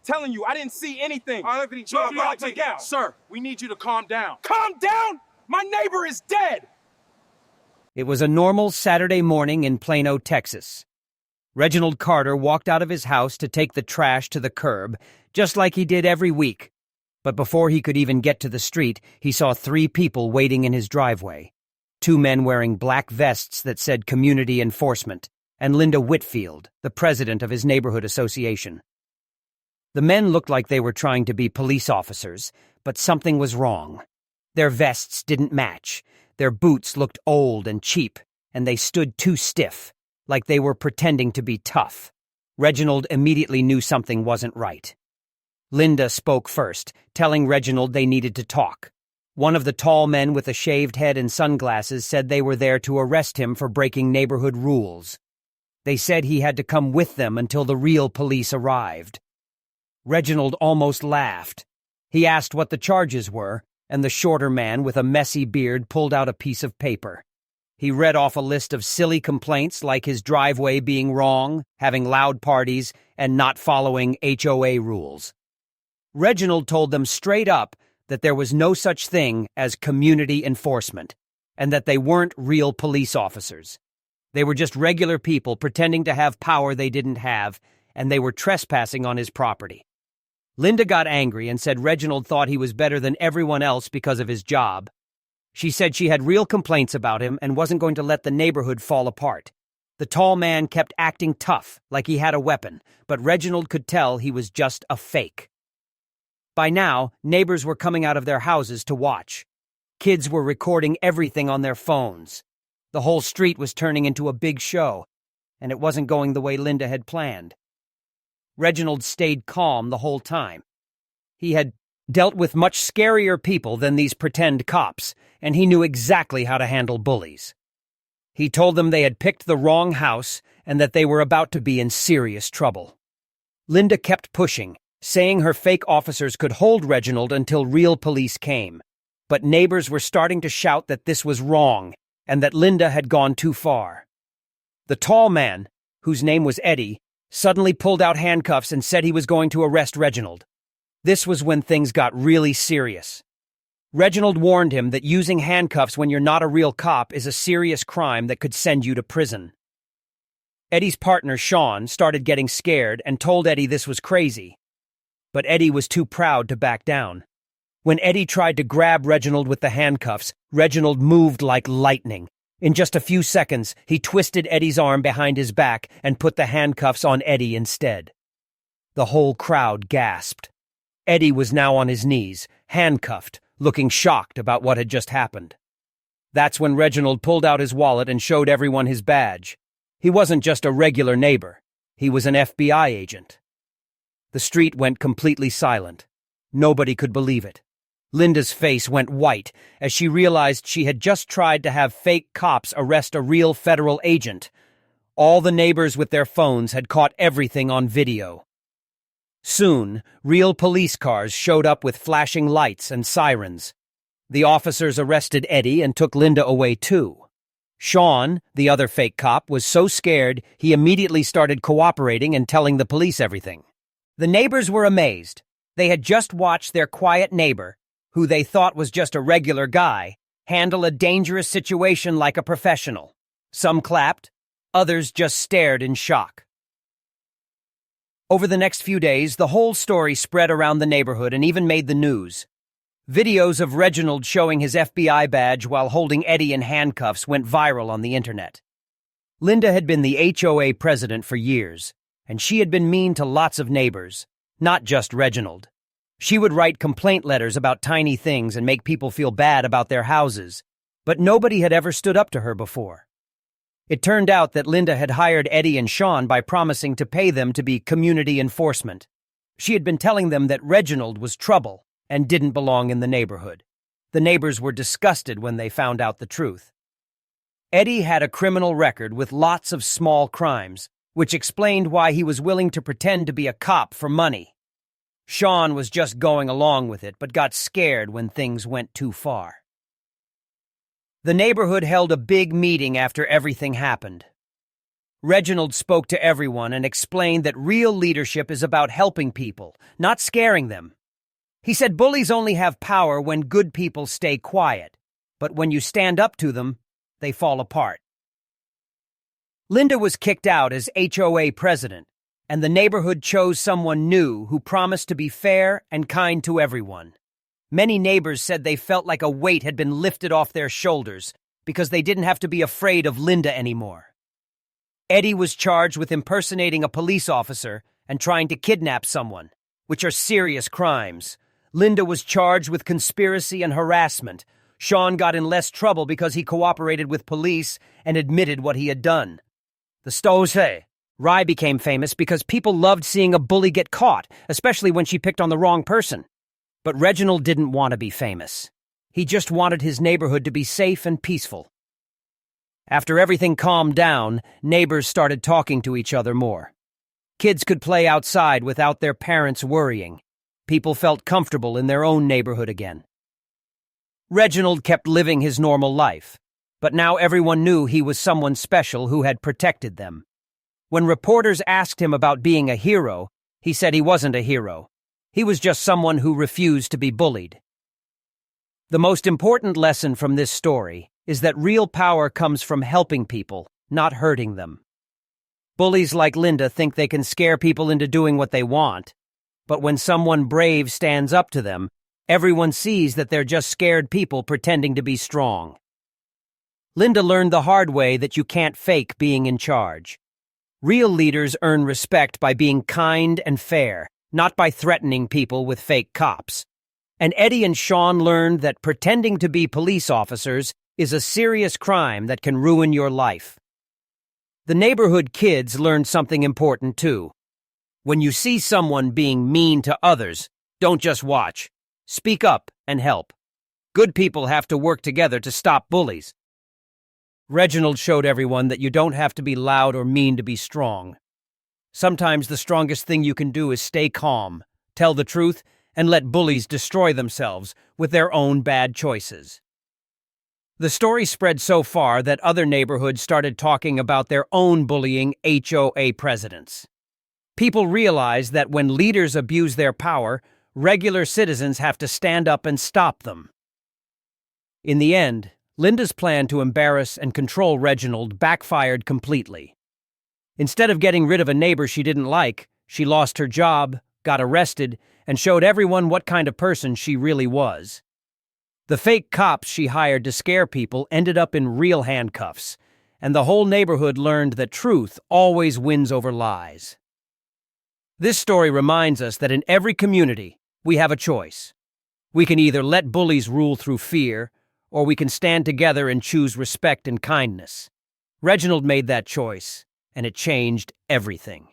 telling you, I didn't see anything. All right, out. Sir, we need you to calm down. Calm down? My neighbor is dead! It was a normal Saturday morning in Plano, Texas. Reginald Carter walked out of his house to take the trash to the curb, just like he did every week. But before he could even get to the street, he saw 3 people waiting in his driveway. 2 men wearing black vests that said Community Enforcement, and Linda Whitfield, the president of his neighborhood association. The men looked like they were trying to be police officers, but something was wrong. Their vests didn't match, their boots looked old and cheap, and they stood too stiff, like they were pretending to be tough. Reginald immediately knew something wasn't right. Linda spoke first, telling Reginald they needed to talk. One of the tall men with a shaved head and sunglasses said they were there to arrest him for breaking neighborhood rules. They said he had to come with them until the real police arrived. Reginald almost laughed. He asked what the charges were, and the shorter man with a messy beard pulled out a piece of paper. He read off a list of silly complaints like his driveway being wrong, having loud parties, and not following HOA rules. Reginald told them straight up that there was no such thing as community enforcement, and that they weren't real police officers. They were just regular people pretending to have power they didn't have, and they were trespassing on his property. Linda got angry and said Reginald thought he was better than everyone else because of his job. She said she had real complaints about him and wasn't going to let the neighborhood fall apart. The tall man kept acting tough, like he had a weapon, but Reginald could tell he was just a fake. By now, neighbors were coming out of their houses to watch. Kids were recording everything on their phones. The whole street was turning into a big show, and it wasn't going the way Linda had planned. Reginald stayed calm the whole time. He had dealt with much scarier people than these pretend cops, and he knew exactly how to handle bullies. He told them they had picked the wrong house and that they were about to be in serious trouble. Linda kept pushing, saying her fake officers could hold Reginald until real police came. But neighbors were starting to shout that this was wrong and that Linda had gone too far. The tall man, whose name was Eddie, suddenly pulled out handcuffs and said he was going to arrest Reginald. This was when things got really serious. Reginald warned him that using handcuffs when you're not a real cop is a serious crime that could send you to prison. Eddie's partner, Sean, started getting scared and told Eddie this was crazy. But Eddie was too proud to back down. When Eddie tried to grab Reginald with the handcuffs, Reginald moved like lightning. In just a few seconds, he twisted Eddie's arm behind his back and put the handcuffs on Eddie instead. The whole crowd gasped. Eddie was now on his knees, handcuffed, looking shocked about what had just happened. That's when Reginald pulled out his wallet and showed everyone his badge. He wasn't just a regular neighbor. He was an FBI agent. The street went completely silent. Nobody could believe it. Linda's face went white as she realized she had just tried to have fake cops arrest a real federal agent. All the neighbors with their phones had caught everything on video. Soon, real police cars showed up with flashing lights and sirens. The officers arrested Eddie and took Linda away too. Sean, the other fake cop, was so scared he immediately started cooperating and telling the police everything. The neighbors were amazed. They had just watched their quiet neighbor, who they thought was just a regular guy, handle a dangerous situation like a professional. Some clapped, others just stared in shock. Over the next few days, the whole story spread around the neighborhood and even made the news. Videos of Reginald showing his FBI badge while holding Eddie in handcuffs went viral on the internet. Linda had been the HOA president for years, and she had been mean to lots of neighbors, not just Reginald. She would write complaint letters about tiny things and make people feel bad about their houses, but nobody had ever stood up to her before. It turned out that Linda had hired Eddie and Sean by promising to pay them to be community enforcement. She had been telling them that Reginald was trouble and didn't belong in the neighborhood. The neighbors were disgusted when they found out the truth. Eddie had a criminal record with lots of small crimes, which explained why he was willing to pretend to be a cop for money. Sean was just going along with it, but got scared when things went too far. The neighborhood held a big meeting after everything happened. Reginald spoke to everyone and explained that real leadership is about helping people, not scaring them. He said bullies only have power when good people stay quiet, but when you stand up to them, they fall apart. Linda was kicked out as HOA president, and the neighborhood chose someone new who promised to be fair and kind to everyone. Many neighbors said they felt like a weight had been lifted off their shoulders because they didn't have to be afraid of Linda anymore. Eddie was charged with impersonating a police officer and trying to kidnap someone, which are serious crimes. Linda was charged with conspiracy and harassment. Sean got in less trouble because he cooperated with police and admitted what he had done. The Stose. Rye became famous because people loved seeing a bully get caught, especially when she picked on the wrong person. But Reginald didn't want to be famous. He just wanted his neighborhood to be safe and peaceful. After everything calmed down, neighbors started talking to each other more. Kids could play outside without their parents worrying. People felt comfortable in their own neighborhood again. Reginald kept living his normal life, but now everyone knew he was someone special who had protected them. When reporters asked him about being a hero, he said he wasn't a hero. He was just someone who refused to be bullied. The most important lesson from this story is that real power comes from helping people, not hurting them. Bullies like Linda think they can scare people into doing what they want, but when someone brave stands up to them, everyone sees that they're just scared people pretending to be strong. Linda learned the hard way that you can't fake being in charge. Real leaders earn respect by being kind and fair, not by threatening people with fake cops. And Eddie and Sean learned that pretending to be police officers is a serious crime that can ruin your life. The neighborhood kids learned something important too. When you see someone being mean to others, don't just watch. Speak up and help. Good people have to work together to stop bullies. Reginald showed everyone that you don't have to be loud or mean to be strong. Sometimes the strongest thing you can do is stay calm, tell the truth, and let bullies destroy themselves with their own bad choices. The story spread so far that other neighborhoods started talking about their own bullying HOA presidents. People realized that when leaders abuse their power, regular citizens have to stand up and stop them. In the end, Linda's plan to embarrass and control Reginald backfired completely. Instead of getting rid of a neighbor she didn't like, she lost her job, got arrested, and showed everyone what kind of person she really was. The fake cops she hired to scare people ended up in real handcuffs, and the whole neighborhood learned that truth always wins over lies. This story reminds us that in every community, we have a choice. We can either let bullies rule through fear, or we can stand together and choose respect and kindness. Reginald made that choice, and it changed everything.